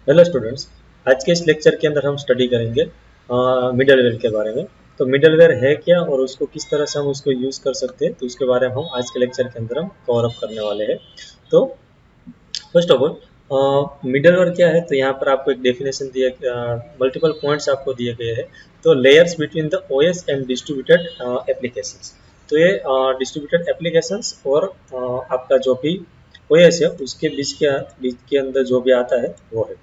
Hello students. आज के इस लेक्चर के अंदर हम स्टडी करेंगे मिडलवेयर के बारे में। तो मिडलवेयर है क्या और उसको किस तरह से हम उसको यूज़ कर सकते हैं, तो उसके बारे में हम आज के लेक्चर के अंदर हम कवर अप करने वाले हैं। तो फर्स्ट ऑफ ऑल मिडलवेयर क्या है, तो यहाँ पर आपको एक डेफिनेशन दिया, मल्टीपल पॉइंट्स आपको दिए गए हैं। तो layers between the OS and distributed applications. तो ये डिस्ट्रीब्यूटेड एप्लीकेशंस और आपका जो भी ओएस है उसके बीच के अंदर जो भी आता है वो है।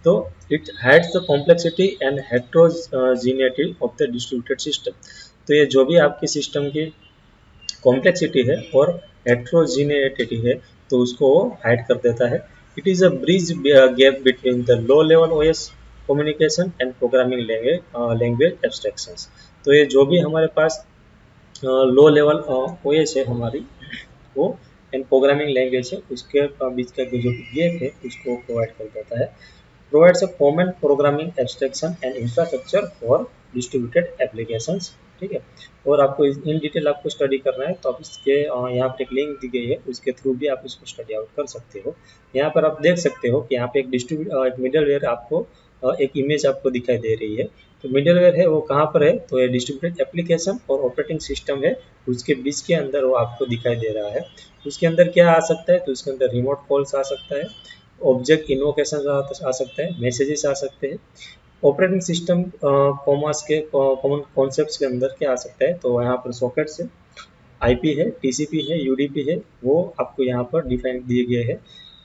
तो it hides the complexity and heterogeneity of the distributed system. तो ये जो भी आपकी सिस्टम की कॉम्प्लेक्सिटी है और हेट्रोजीनिटी है, तो उसको हाइड कर देता है। It is a bridge gap between the low level OS communication and programming language abstractions. तो ये जो भी हमारे पास लो लेवल ओएस है हमारी, वो एंड प्रोग्रामिंग लैंग्वेज है, उसके बीच का जो गैप है उसको प्रोवाइड कर देता है। provides a common programming abstraction and infrastructure for distributed applications। ठीक है। और आपको इन डिटेल आपको स्टडी करना है तो आप इसके यहाँ पर एक लिंक दी गई है, उसके थ्रू भी आप इसको स्टडी आउट कर सकते हो। यहाँ पर आप देख सकते हो कि यहाँ पे एक मिडलवेयर आपको एक इमेज आपको दिखाई दे रही है। तो मिडलवेयर है वो कहाँ पर है, तो ये डिस्ट्रीब्यूटेड एप्लीकेशन और ऑपरेटिंग सिस्टम है, उसके बीच के अंदर वो आपको दिखाई दे रहा है। उसके अंदर क्या आ सकता है, तो उसके अंदर रिमोट कॉल्स आ सकता है, ऑब्जेक्ट इन्वोकेशन आ सकता है, मैसेजेस आ सकते हैं। ऑपरेटिंग सिस्टम कॉमर्स के कॉमन कॉन्सेप्ट्स के अंदर क्या आ सकता है, तो यहाँ पर सॉकेट्स है, आईपी है, टीसीपी है, यूडीपी है, वो आपको यहाँ पर डिफाइन दिए गए हैं।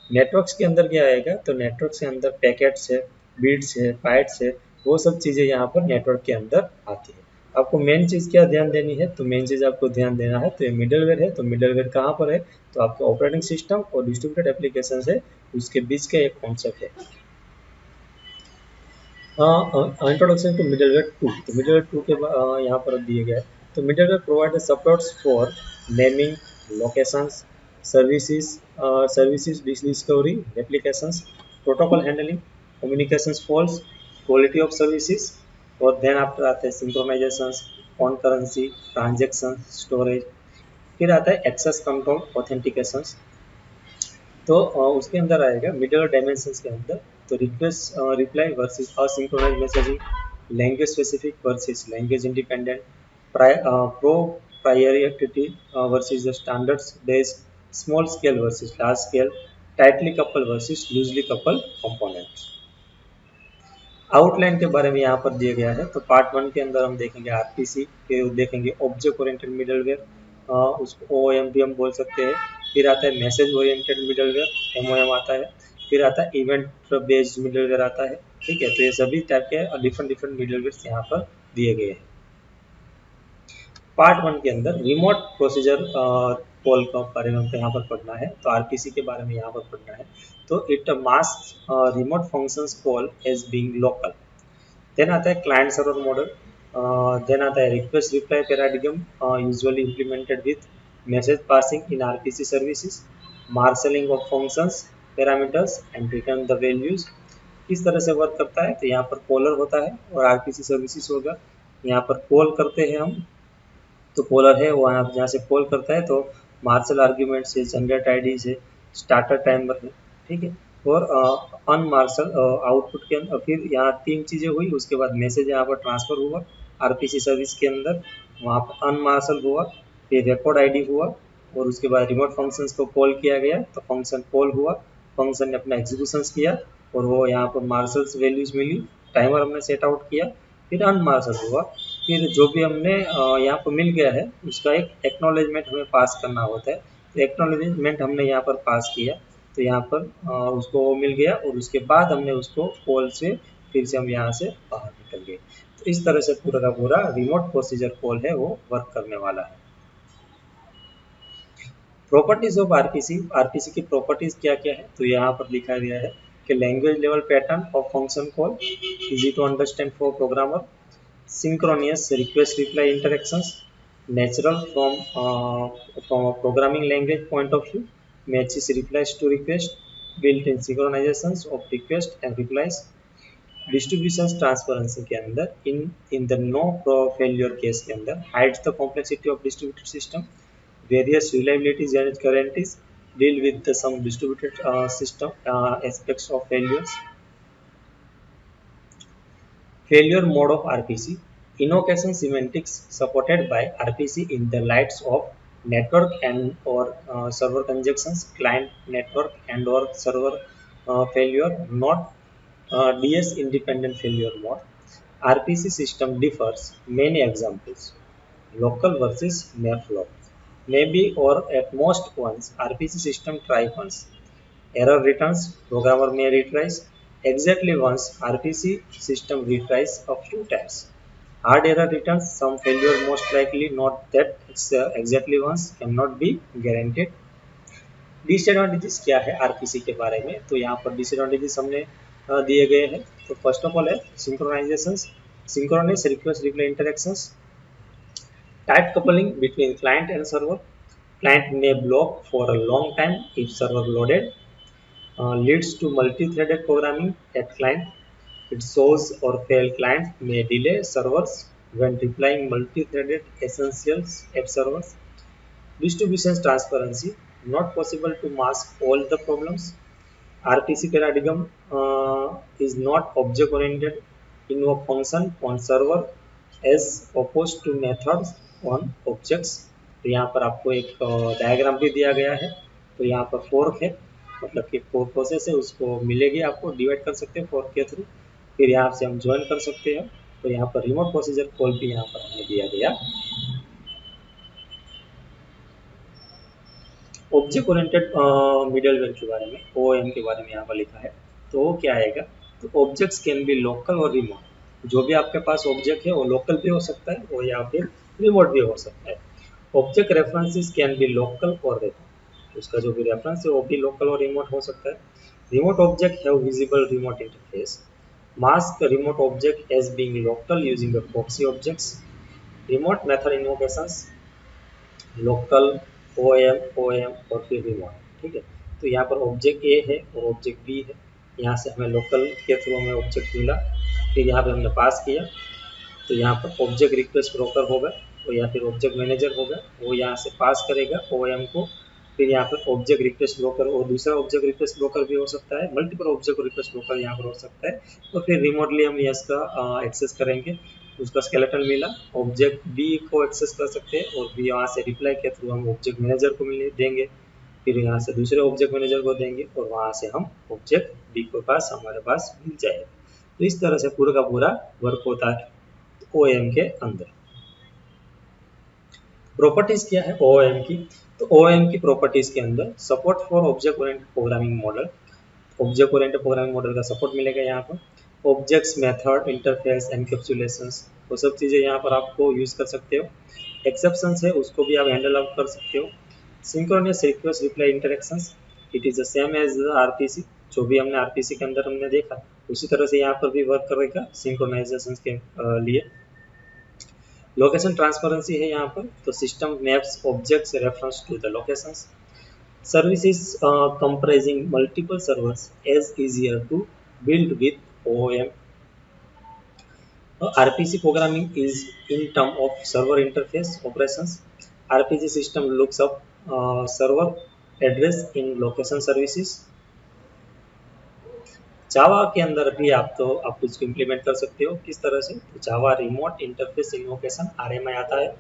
नेटवर्क्स के अंदर क्या आएगा, तो नेटवर्क्स के अंदर पैकेट्स है, बीट्स है, बाइट्स है, वो सब चीज़ें यहाँ पर नेटवर्क के अंदर आती है। आपको मेन चीज़ क्या ध्यान देनी है, तो मेन चीज़ आपको ध्यान देना है, तो ये मिडलवेयर है। तो मिडलवेयर कहाँ पर है, तो आपका ऑपरेटिंग सिस्टम और डिस्ट्रीब्यूटेड एप्लीकेशन है, उसके बीच का एक कॉन्सेप्ट है। Introduction to middleware 2। तो मिडलवेयर 2 के यहाँ पर दिए गए। तो middleware provide supports for naming, locations, services, services discovery, applications, protocol handling, communications falls, quality of services. और देन आफ्टर आते हैं सिंक्रोनाइजेशंस, कॉन्करेंसी, ट्रांजेक्शन, स्टोरेज। फिर आता है एक्सेस कंट्रोल, ऑथेंटिकेशंस। तो उसके अंदर आएगा मिडल डायमेंशंस के अंदर। तो request reply versus asynchronize messaging, language specific versus language independent, proprietary versus the standards based, small scale versus large scale, tightly couple versus loosely couple components. Outline के बारे में यहाँ पर दिया गया है। तो पार्ट 1 के अंदर हम देखेंगे आरपीसी के, देखेंगे ऑब्जेक्ट ओरिएंटेड मिडलवेयर, उसको ओएम भी हम बोल सकते हैं। फिर आता है मैसेज ओरिएंटेड मिडलवेयर, एमओएम आता है। फिर आता है इवेंट बेस्ड मिडलवेयर आता है। ठीक है, तो ये सभी टाइप के डिफरेंट डिफरेंट मिडलवेयर यहाँ पर दिए गए हैं। पार्ट 1 के अंदर रिमोट प्रोसीजर कॉल का बारे में हमको यहाँ पर पढ़ना है। तो आरपीसी के बारे में यहाँ पर पढ़ना है। तो it mask remote functions call as being local. Then आता है क्लाइंट सर्वर मॉडल। देन आता है request reply paradigm, usually implemented with message passing in RPC services, marshalling of functions, parameters and return the values. किस तरह से work करता है, तो यहाँ पर कॉलर होता है और आरपीसी सर्विसेज होगा। यहाँ पर कॉल करते हैं हम, तो कॉलर है वो जहाँ से कॉल करता है, तो मार्शल आर्ग्यूमेंट से, जनरेट आईडी से, स्टार्टर टाइमर है। ठीक है। और अनमार्शल आउटपुट के अंदर फिर यहाँ 3 चीज़ें हुई। उसके बाद मैसेज यहाँ पर ट्रांसफर हुआ आरपीसी सर्विस के अंदर, वहाँ पर अनमार्शल हुआ, फिर रिकॉर्ड आईडी हुआ, और उसके बाद रिमोट फंक्शंस को कॉल किया गया, तो फंक्शन कॉल हुआ, फंक्शन ने अपना एग्जीक्यूशंस किया, और वो यहाँ पर मार्शल्स वैल्यूज मिली, टाइमर हमने सेट आउट किया, फिर अनमार्शल हुआ। फिर जो भी हमने यहाँ पर मिल गया है उसका एक एक्नॉलेजमेंट हमें पास करना होता है। तो एक्नॉलेजमेंट हमने यहाँ पर पास किया, तो यहाँ पर उसको वो मिल गया, और उसके बाद हमने उसको कॉल से फिर से हम यहाँ से बाहर निकल गए। तो इस तरह से पूरा का पूरा रिमोट प्रोसीजर कॉल है वो वर्क करने वाला है। Properties of RPC. आरपीसी की प्रॉपर्टीज क्या क्या है, तो यहाँ पर लिखा गया है कि language level pattern of function call, easy to understand for programmer, synchronous request reply interactions, natural from a programming language point of view, matches replies to request, built-in synchronizations of request and replies, distributions transparency के अंदर in the no failure case के अंदर hides the complexity of distributed system, various reliability guarantees, deal with the some distributed system aspects of failures, Failure mode of RPC. Invocation semantics supported by RPC in the lights of network and or server conjunctions, client network and or server failure, not DS independent failure mode. RPC system differs. Many examples. Local versus Mayflow. Maybe or at most once. RPC system try once. Error returns, programmer may retries. Exactly once, RPC system retries a few times. Hard error returns, some failure most likely not that exactly once cannot be guaranteed. Disadvantages क्या है RPC के बारे में, तो यहाँ पर disadvantages हमने दिए गए हैं। तो फर्स्ट ऑफ ऑल है synchronization, synchronous request reply interactions, tight coupling between client and server, client may block for a long time if server loaded, leads to multi-threaded programming at client. It shows or fail client may delay servers when replying multi-threaded essentials at servers. Distribution transparency, not possible to mask all the problems. RPC paradigm is not object-oriented, invoke function on server as opposed to methods on objects. तो यहाँ पर आपको एक diagram भी दिया गया है। तो यहाँ पर फोर्क है, मतलब कि फोर प्रोसेस है, उसको मिलेगी, आपको डिवाइड कर सकते हैं फोर्क के थ्रू। फिर यहाँ से हम ज्वाइन कर सकते हैं। तो यहाँ पर रिमोट प्रोसीजर कॉल भी यहाँ पर हमें दिया गया। ऑब्जेक्ट ओरिएंटेड मिडलवेयर के बारे में, ओएम के बारे में यहाँ पर लिखा है। तो वो क्या आएगा, तो ऑब्जेक्ट्स कैन बी लोकल और रिमोट। जो भी आपके पास ऑब्जेक्ट है वो लोकल भी हो सकता है और या फिर रिमोट भी हो सकता है। Object references can be local और रिमोट, उसका जो भी रेफरेंस है वो भी लोकल और रिमोट हो सकता है। Remote object have visible remote interface, mask remote object as being local using the proxy objects, remote method invocations, local, ओएम और फिर रिमोट। ठीक है, तो यहाँ पर ऑब्जेक्ट ए है और ऑब्जेक्ट बी है। यहाँ से हमें लोकल के थ्रू हमें ऑब्जेक्ट मिला, फिर यहाँ पर हमने पास किया। तो यहाँ पर ऑब्जेक्ट रिक्वेस्ट ब्रोकर होगा और या फिर ऑब्जेक्ट मैनेजर होगा, वो यहाँ से पास करेगा ओएम को। फिर यहाँ पर ऑब्जेक्ट रिक्वेस्ट ब्रोकर और दूसरा ऑब्जेक्ट रिक्वेस्ट ब्रोकर भी हो सकता है, मल्टीपल ऑब्जेक्ट रिक्वेस्ट ब्रोकर यहाँ पर हो सकता है। तो फिर रिमोटली हम इसका एक्सेस करेंगे। उसका स्केलेटन मिला, ऑब्जेक्ट बी को एक्सेस कर सकते हैं और बी यहाँ से रिप्लाई के थ्रू हम ऑब्जेक्ट मैनेजर को मिले देंगे, फिर यहाँ से दूसरे ऑब्जेक्ट मैनेजर को देंगे और वहाँ से हम ऑब्जेक्ट बी के पास हमारे पास मिल जाएगा। तो इस तरह से पूरा का पूरा वर्क होता है ओएम के अंदर। प्रॉपर्टीज क्या है ओएम की, तो ओएम की प्रॉपर्टीज के अंदर support for object oriented programming model, object oriented programming model का सपोर्ट मिलेगा यहाँ पर। ऑब्जेक्ट्स, मेथड, इंटरफेस, एनकैप्सुलेशंस, वो सब चीज़ें यहाँ पर आपको यूज़ कर सकते हो। एक्सेप्शंस है उसको भी आप हैंडल आउट कर सकते हो। Synchronous request reply interactions, it is the same as RPC, जो भी हमने आरपीसी के अंदर हमने देखा उसी तरह से यहाँ पर भी वर्क करेगा सिंक्रोनाइजेशन के लिए। लोकेशन ट्रांसपेरेंसी है यहाँ पर, तो system maps objects reference to the locations. Services comprising multiple servers is easier to build with OOM. RPC programming is in terms of server interface operations. RPC system looks up server address in location services. जावा के अंदर भी आप इसको implement कर सकते हो। किस तरह से, तो जावा रिमोट इंटरफेस इन्वोकेशन RMI आता है।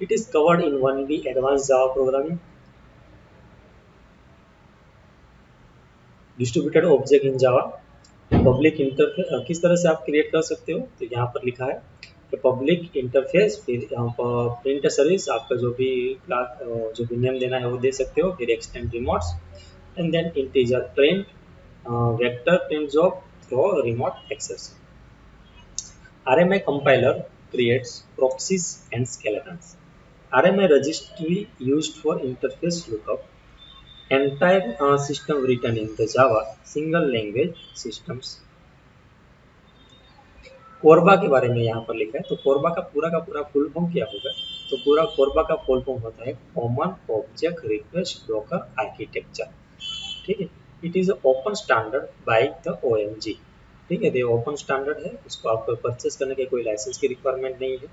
It is covered in 1B advance Java programming. Distributed object in Java, public interface किस तरह से आप क्रिएट कर सकते हो, तो यहाँ पर लिखा है कि पब्लिक इंटरफेस, फिर यहाँ पर प्रिंट सर्विस, आपका जो भी क्लास जो भी नेम देना है वो दे सकते हो, फिर extend remotes and then integer print, vector print job through remote access. RMI compiler creates proxies and skeletons. RMI registry used for interface lookup. Entire system written in the Java single language systems. Korba के बारे में यहाँ पर लिखा है, तो कोरबा का पूरा फुल फॉर्म क्या होगा, तो पूरा कोरबा का फुल फॉर्म होता है common object request broker architecture. ठीक है, it is open standard by the OMG। ठीक है, ये ओपन स्टैंडर्ड है, उसको आपको परचेस करने के कोई लाइसेंस की रिक्वायरमेंट नहीं है।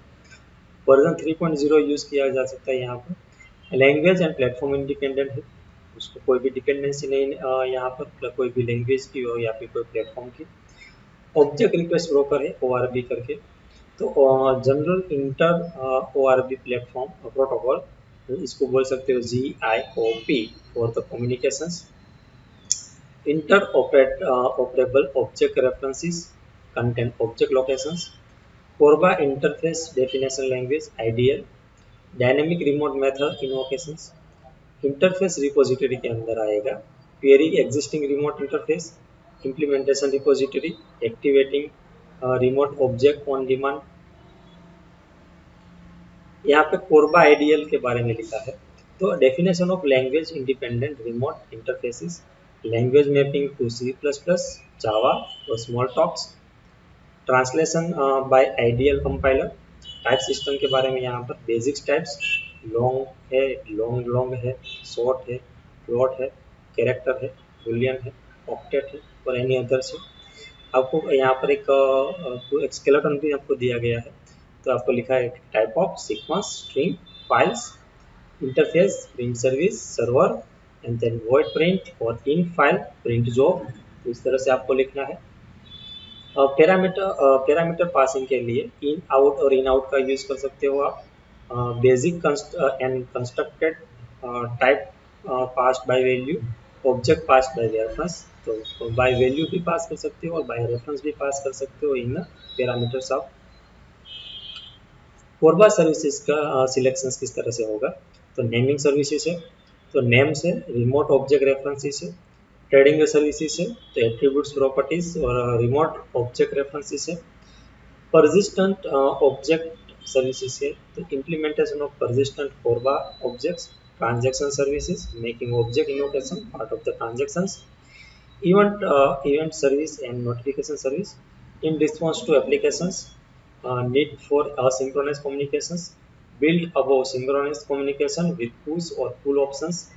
वर्जन 3.0 यूज़ किया जा सकता है यहाँ पर। लैंग्वेज एंड प्लेटफॉर्म इंडिपेंडेंट है, उसको कोई भी डिपेंडेंसी नहीं यहाँ पर, कोई भी लैंग्वेज की हो या फिर कोई प्लेटफॉर्म की। ऑब्जेक्ट रिक्वेस्ट ब्रोकर है ORB करके। तो general inter ORB platform protocol, इसको बोल सकते हो GIOP for the communications. Interoperable object references content object locations. CORBA interface definition language IDL। Dynamic remote method invocations interface repository के अंदर आएगा। Query existing remote interface, implementation repository, activating remote object on demand. यहाँ पे Korba IDL के बारे में लिखा है। तो definition of language independent remote interfaces, language mapping to C++, Java और small talks. Translation by IDL compiler. Type system के बारे में यहाँ पर बेसिक्स टाइप्स, लॉन्ग है, लॉन्ग लॉन्ग है, शॉर्ट है, फ्लोट है, कैरेक्टर है, बुलियन है, ऑक्टेट है और एनी अदर्स है। आपको यहाँ पर एक स्केलेटन भी आपको दिया गया है। तो आपको लिखा है type of sequence, string, files, interface, print service, server and then void print और इन फाइल प्रिंट जॉब। तो इस तरह से आपको लिखना है। पैरामीटर पासिंग के लिए इन आउट और इन आउट का यूज कर सकते हो आप। Basic and constructed type passed by value, object passed by reference. तो बाय वैल्यू भी पास कर सकते हो और बाय रेफरेंस भी पास कर सकते हो इन पैरामीटर्स ऑफ। कोरबा सर्विसेज का सिलेक्शन किस तरह से होगा? तो नेमिंग सर्विसेज है, तो नेम से, रिमोट ऑब्जेक्ट रेफरेंसेस है, ट्रेडिंग सर्विसेज है, तो एट्रीब्यूट्स प्रॉपर्टीज और रिमोट ऑब्जेक्ट रेफरेंसेस है। persistent object services है, तो implementation of persistent Corba objects, transaction services, making object invocation part of the transactions, event service and notification service in response to applications, need for asynchronous communications, build above synchronous communication with push or pull options,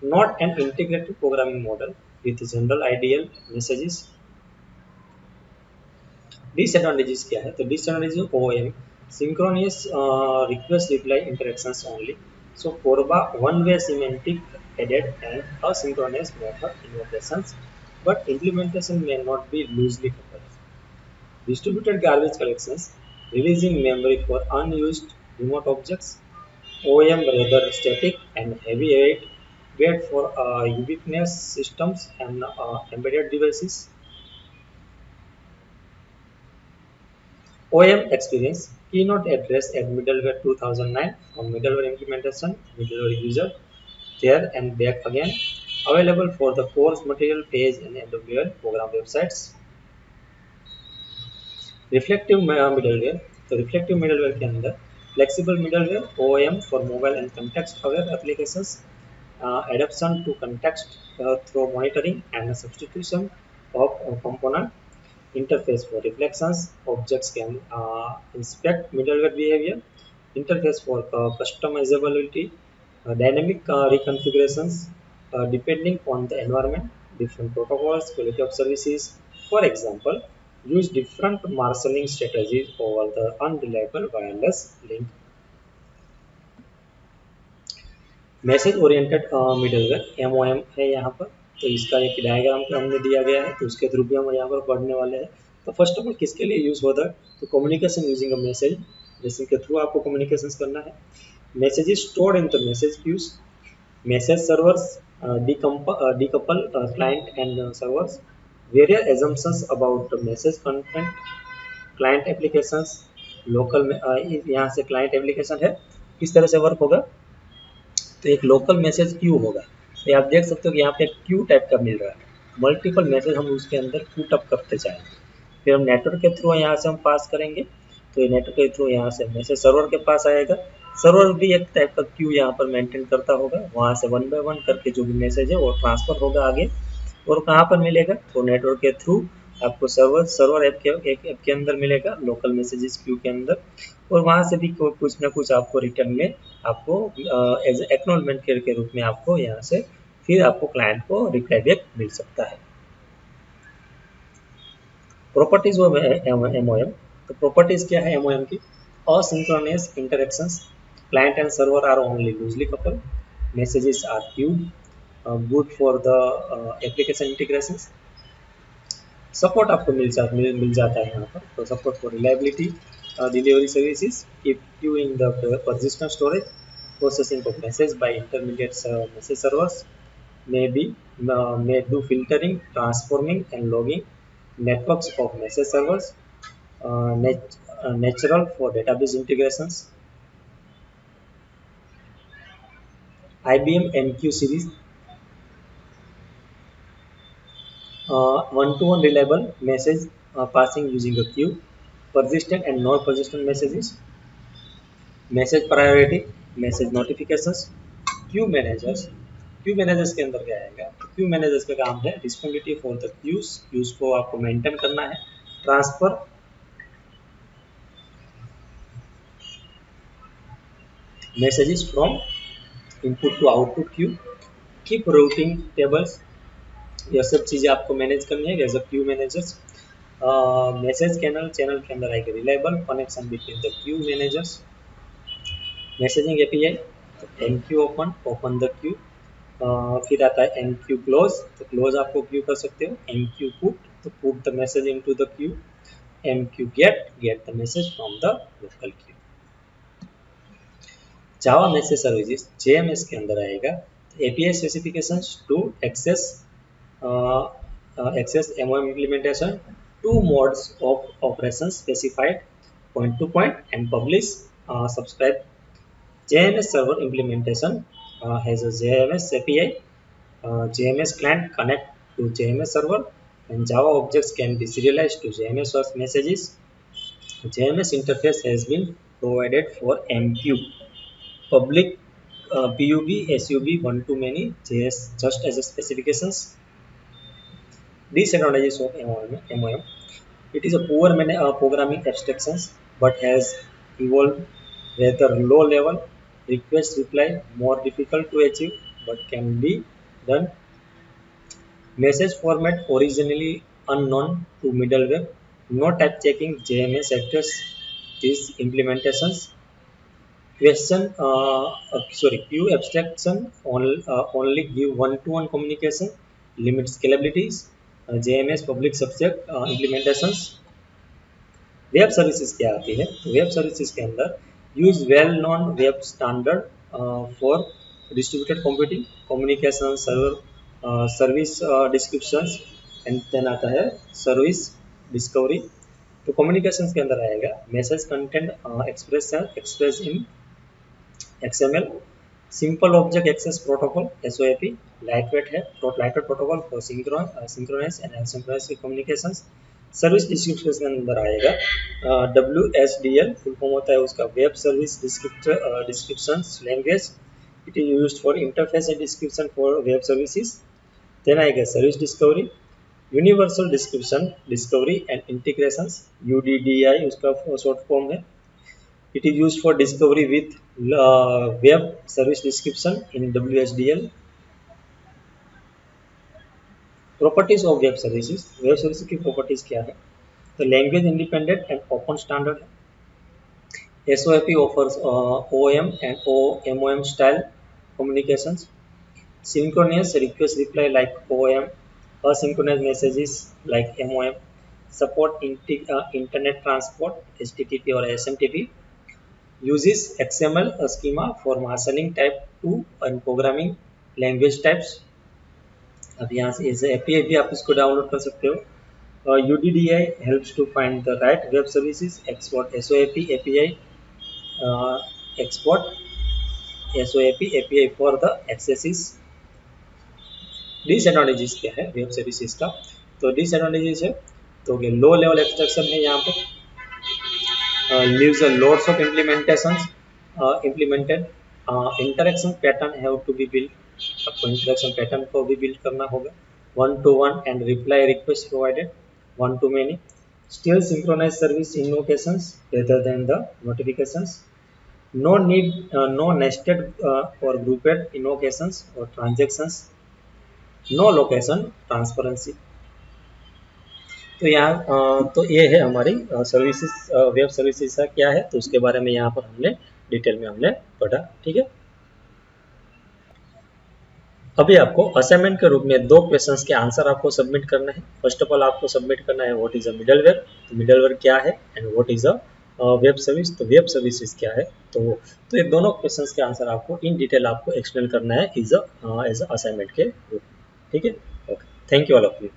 not an integrated programming model with general ideal messages। Disadvantages क्या है? तो disadvantage OM synchronous request reply interactions only. So Corba one-way semantic added and asynchronous method invocations, but implementation may not be loosely coupled. Distributed garbage collections, releasing memory for unused remote objects. OM rather static and heavyweight for ubiquitous systems and embedded devices. OM experience, keynote address at Middleware 2009 from Middleware implementation, Middleware user, there and back again, available for the course material page and MWL program websites. Reflective middleware, तो reflective middleware के अंदर flexible middleware OM for mobile and context aware applications, adaptation to context through monitoring and substitution of component, interface for reflections, objects can inspect middleware behavior, interface for customizability, dynamic reconfigurations depending on the environment, different protocols, quality of services. For example, use different marshalling strategies over the unreliable wireless link. Message oriented middleware MOM है यहाँ पर। तो इसका एक diagram पे हमने दिया गया है, तो उसके थ्रू भी हम यहाँ पर पढ़ने वाले हैं। तो फर्स्ट ऑफ ऑल किसके लिए यूज होता है? तो कम्युनिकेशन यूजिंग अ मैसेज, जिसके थ्रू आपको कम्युनिकेशन करना है। Message is stored in the message queues, message servers decouple client and servers, various assumptions about the message content, client applications, local यहाँ से client application है, किस तरह से वर्क होगा? तो एक लोकल मैसेज क्यू होगा। तो आप देख सकते हो कि यहाँ पे क्यू टाइप का मिल रहा है, मल्टीपल मैसेज हम उसके अंदर पुट अप करते जाएंगे। फिर हम नेटवर्क के थ्रू यहाँ से हम पास करेंगे, तो ये नेटवर्क के थ्रू यहाँ से मैसेज सर्वर के पास आएगा। सर्वर भी एक टाइप का क्यू यहाँ पर मेंटेन करता होगा, वहाँ से 1 बाय 1 करके जो भी मैसेज है वो ट्रांसफर होगा आगे। और कहाँ पर मिलेगा? तो नेटवर्क के थ्रू आपको सर्वर ऐप के अंदर मिलेगा, लोकल मैसेजेस क्यू के अंदर। और वहाँ से भी कुछ ना कुछ आपको रिटर्न में आपको एज एक्नॉलेजमेंट के रूप में आपको यहाँ से फिर आपको क्लाइंट को रिप्लाई बैक मिल सकता है। प्रॉपर्टीज वो MOM, तो प्रॉपर्टीज क्या है MOM की? asynchronous interactions, client and server are only loosely coupled, messages are queued, good for the application integrations, support आपको मिल जाता है यहाँ पर। तो support for reliability delivery services, keep you in the persistent storage, processing of message bye intermediate message servers, may do filtering, transforming and logging, networks of message servers, natural for database integrations, IBM MQ series, one-to-one reliable message passing using a queue, persistent and non-persistent messages, message priority, message notifications, queue managers। Q managers के अंदर क्या आएगा? Q managers का काम है responsibility for the cues को आपको maintain करना है, transfer messages from input to output queue, keep routing tables, यह सब चीज़ें आपको मैनेज करनी है as a queue managers. Message channel के अंदर आएगा reliable connection between the queue managers, messaging API, तो M Q open the queue, फिर आता है एम क्यू क्लोज, तो क्लोज आपको क्यू कर सकते हो, एम क्यू पुट, तो put the message into the queue, M Q gate the message from the local queue. Java message services JMS के अंदर आएगा, तो API specifications to access MOM implementation, two modes of operation specified, point to point and publish, subscribe. JMS server implementation has a JMS API, JMS client connect to JMS server, and Java objects can be serialized to JMS source messages. JMS interface has been provided for MQ, public PUB, SUB, one-to-many, JS just as a specifications. Disadvantages of MOM: it is a poor programming abstractions, but has evolved rather low level. Request reply more difficult to achieve, but can be done. Message format originally unknown to middleware. No type checking JMS address these implementations. Queue abstraction only give one-to-one communication, limit scalabilities. JMS public subject implementations। Web services क्या आती है? तो web services के अंदर use well known web standard for distributed computing, communication server, service descriptions, and then आता है service discovery. तो communication के अंदर आएगा message content express in XML, simple object access protocol SOAP, lightweight है, lightweight protocol for synchronous and asynchronous communications. Service description के अंदर आएगा WSDL, फुल फॉर्म होता है उसका web service description language, it is used for interface and description for web services. Then आएगा service discovery, universal description discovery and integrations, UDDI उसका short form है। It is used for discovery with web service description in WSDL. Properties of web services. Web services की properties क्या है? तो language independent and open standard है। SOAP offers OM and MOM style communications. Synchronous request reply like OM, asynchronous messages like MOM. Support internet transport HTTP or SMTP. Uses XML schema for marshalling type 2 and programming language types। अब यहाँ से इस API भी आप इसको download कर सकते हो। UDDI helps to find the right web services, export SOAP API, export SOAP API for the accesses। Disadvantages क्या है वेब सर्विसेज का? तो डिसएडवांटेजेस है तो लो लेवल एब्स्ट्रैक्शन है यहाँ पे, leaves a lots of implemented interaction pattern have to be built, आपको interaction pattern को भी build करना होगा। one to one and reply request provided, one to many, still synchronize service invocations rather than the notifications, no nested or grouped invocations or transactions, no location transparency। तो यहाँ तो ये है हमारी सर्विसेज, वेब सर्विसेज का क्या है तो उसके बारे में यहाँ पर हमने डिटेल में हमने पढ़ा। ठीक है। अभी आपको असाइनमेंट के रूप में 2 क्वेश्चंस के आंसर आपको सबमिट करना है। फर्स्ट ऑफ ऑल आपको सबमिट करना है व्हाट इज अ मिडलवेयर, तो मिडलवेयर क्या है, and what is a web service, तो वेब सर्विसेज क्या है। तो ये दोनों क्वेश्चंस के आंसर आपको इन डिटेल आपको एक्सप्लेन करना है एज अ असाइनमेंट के रूप में। ठीक है, okay, thank you all of you.